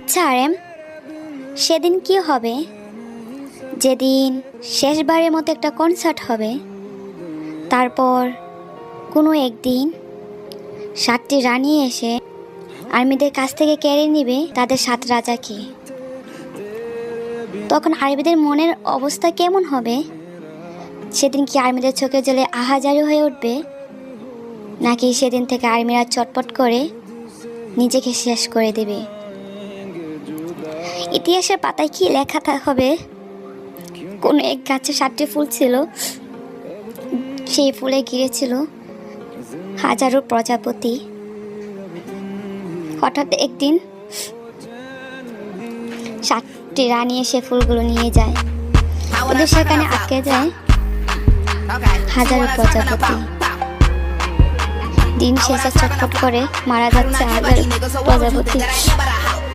আচ্ছা আরেম, সেদিন কি হবে? যেদিন শেষবারের মতো একটা কনসার্ট হবে, তারপর কোনো একদিন 7টি রানী এসে আর্মিদের কাছ থেকে কেড়ে নিবে তাদের 7 রাজাকে। তখন আর্মিদের মনের অবস্থা কেমন হবে? সেদিন কি আর্মিদের চোখে জলে আহাজারি হয়ে উঠবে, নাকি সেদিন থেকে আর্মিরা চটপট করে নিজেকে শেষ করে দেবে? ইতিহাসের পাতায় কি লেখা হবে? কোনো এক গাছে 7টি ফুল ছিল, সেই ফুলে ঘিরেছিল হাজারো প্রজাপতি। হঠাৎ একদিন 7টি রানী এসে ফুলগুলো নিয়ে যায়, ওদের সেখানে আটকে যায় হাজারো প্রজাপতি। দিন শেষে চটপট করে মারা যাচ্ছে হাজারো প্রজাপতি।